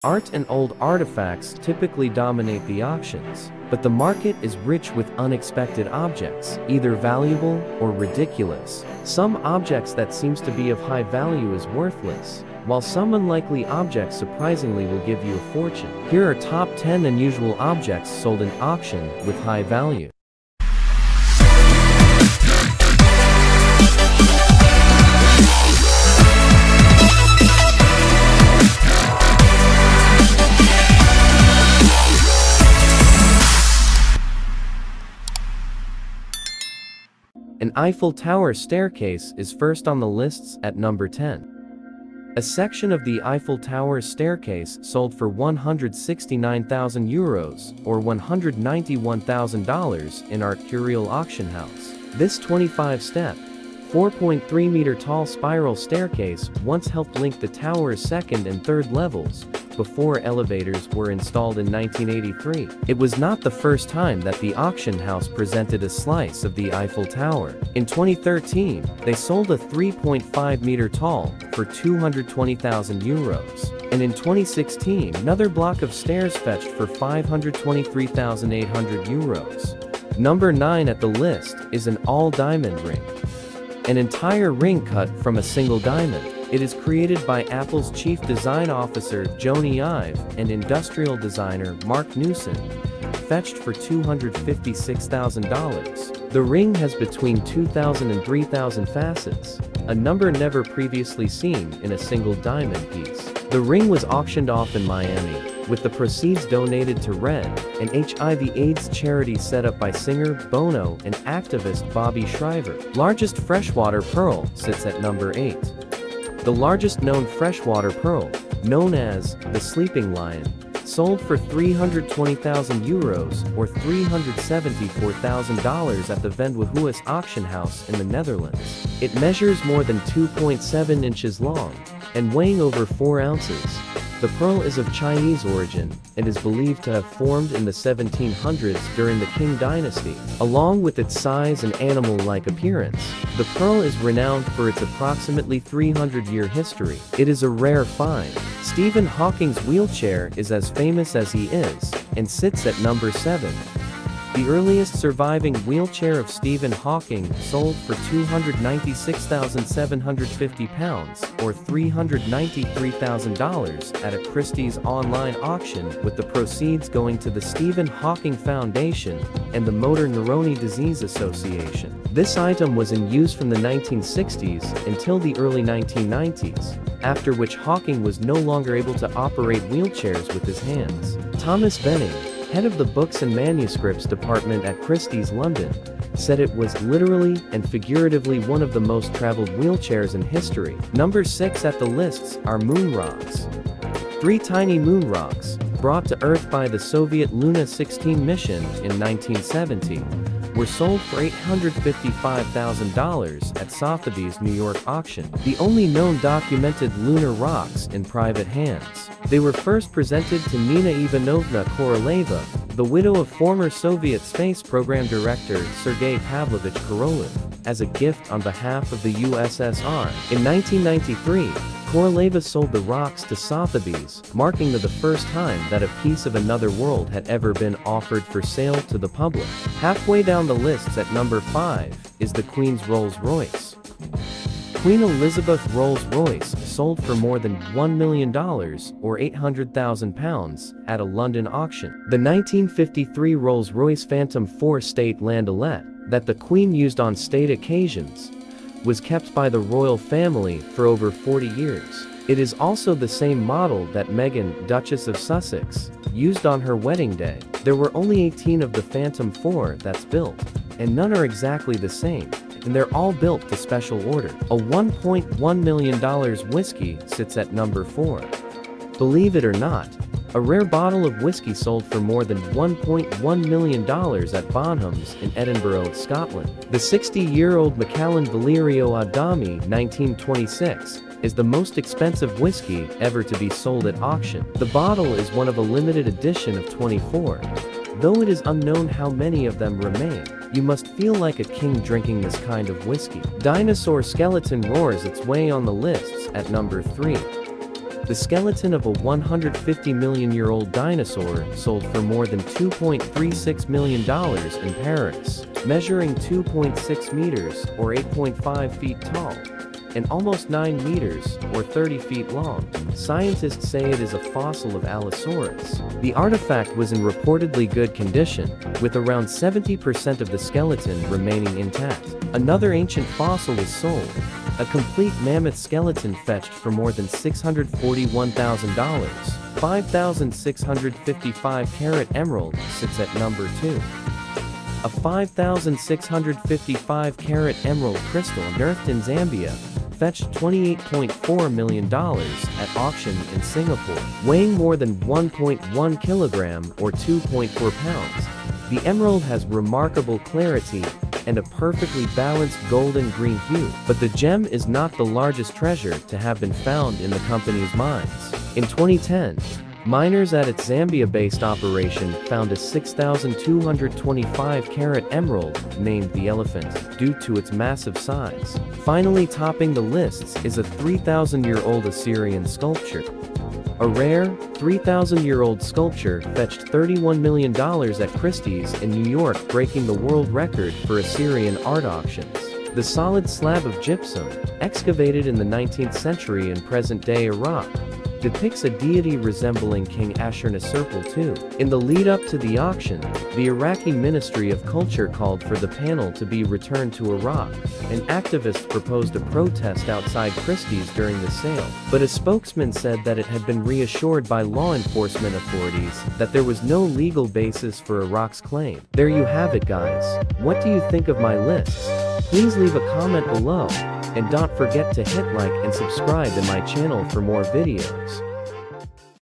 Art and old artifacts typically dominate the auctions, but the market is rich with unexpected objects, either valuable or ridiculous. Some objects that seems to be of high value is worthless, while some unlikely objects surprisingly will give you a fortune. Here are top 10 unusual objects sold in auction with high value. An Eiffel Tower staircase is first on the lists at number 10. A section of the Eiffel Tower staircase sold for €169,000 or $191,000 in Art Curial auction house. This 25-step, 4.3-meter tall spiral staircase once helped link the tower's second and third levels, before elevators were installed in 1983. It was not the first time that the auction house presented a slice of the Eiffel Tower. In 2013, they sold a 3.5-meter tall for €220,000. And in 2016, another block of stairs fetched for €523,800. Number 9 at the list is an all-diamond ring. An entire ring cut from a single diamond. It is created by Apple's chief design officer Jony Ive and industrial designer Mark Newson, fetched for $256,000. The ring has between 2,000 and 3,000 facets, a number never previously seen in a single diamond piece. The ring was auctioned off in Miami, with the proceeds donated to RED, an HIV/AIDS charity set up by singer Bono and activist Bobby Shriver. Largest freshwater pearl sits at number 8. The largest known freshwater pearl, known as the Sleeping Lion, sold for €320,000 or $374,000 at the Whisky auction house in the Netherlands. It measures more than 2.7 inches long and weighing over 4 ounces. The pearl is of Chinese origin and is believed to have formed in the 1700s during the Qing dynasty. Along with its size and animal-like appearance, the pearl is renowned for its approximately 300-year history. It is a rare find. Stephen Hawking's wheelchair is as famous as he is, and sits at number 7. The earliest surviving wheelchair of Stephen Hawking sold for £296,750 or $393,000 at a Christie's online auction, with the proceeds going to the Stephen Hawking Foundation and the Motor Neurone Disease Association. This item was in use from the 1960s until the early 1990s, after which Hawking was no longer able to operate wheelchairs with his hands. Thomas Benning, head of the Books and Manuscripts department at Christie's London, said it was literally and figuratively one of the most traveled wheelchairs in history. Number 6 at the lists are moon rocks. 3 tiny moon rocks, brought to Earth by the Soviet Luna 16 mission in 1970, were sold for $855,000 at Sotheby's New York auction, the only known documented lunar rocks in private hands. They were first presented to Nina Ivanovna Koroleva, the widow of former Soviet space program director Sergei Pavlovich Korolev, as a gift on behalf of the USSR. In 1993, Koroleva sold the rocks to Sotheby's, marking the first time that a piece of another world had ever been offered for sale to the public. Halfway down the lists at number 5 is the Queen's RollsRoyce. Queen Elizabeth RollsRoyce sold for more than $1 million or £800,000 at a London auction. The 1953 Rolls-Royce Phantom 4 State Landaulette, that the Queen used on state occasions, was kept by the royal family for over 40 years. It is also the same model that Meghan, Duchess of Sussex, used on her wedding day. There were only 18 of the Phantom 4 that's built, and none are exactly the same, and they're all built to special order. A $1.1 million whiskey sits at number 4. Believe it or not, a rare bottle of whiskey sold for more than $1.1 million at Bonhams in Edinburgh, Scotland. The 60-year-old Macallan Valerio Adami 1926 is the most expensive whiskey ever to be sold at auction. The bottle is one of a limited edition of 24. Though it is unknown how many of them remain, you must feel like a king drinking this kind of whiskey. Dinosaur skeleton roars its way on the lists at number 3. The skeleton of a 150 million-year-old dinosaur sold for more than $2.36 million in Paris, measuring 2.6 meters or 8.5 feet tall, and almost 9 meters or 30 feet long. Scientists say it is a fossil of Allosaurus. The artifact was in reportedly good condition, with around 70% of the skeleton remaining intact. Another ancient fossil was sold. A complete mammoth skeleton fetched for more than $641,000. 5,655-carat emerald sits at number 2. A 5,655-carat emerald crystal unearthed in Zambia fetched $28.4 million at auction in Singapore. Weighing more than 1.1 kilogram or 2.4 pounds, the emerald has remarkable clarity and a perfectly balanced golden-green hue. But the gem is not the largest treasure to have been found in the company's mines. In 2010, miners at its Zambia-based operation found a 6,225-carat emerald named the Elephant, due to its massive size. Finally topping the lists is a 3,000-year-old Assyrian sculpture. A rare, 3,000-year-old sculpture fetched $31 million at Christie's in New York, breaking the world record for Assyrian art auctions. The solid slab of gypsum, excavated in the 19th century in present-day Iraq, depicts a deity resembling King Ashurnasirpal II. In the lead-up to the auction, the Iraqi Ministry of Culture called for the panel to be returned to Iraq, and activists proposed a protest outside Christie's during the sale. But a spokesman said that it had been reassured by law enforcement authorities that there was no legal basis for Iraq's claim. There you have it, guys. What do you think of my lists? Please leave a comment below, and don't forget to hit like and subscribe to my channel for more videos.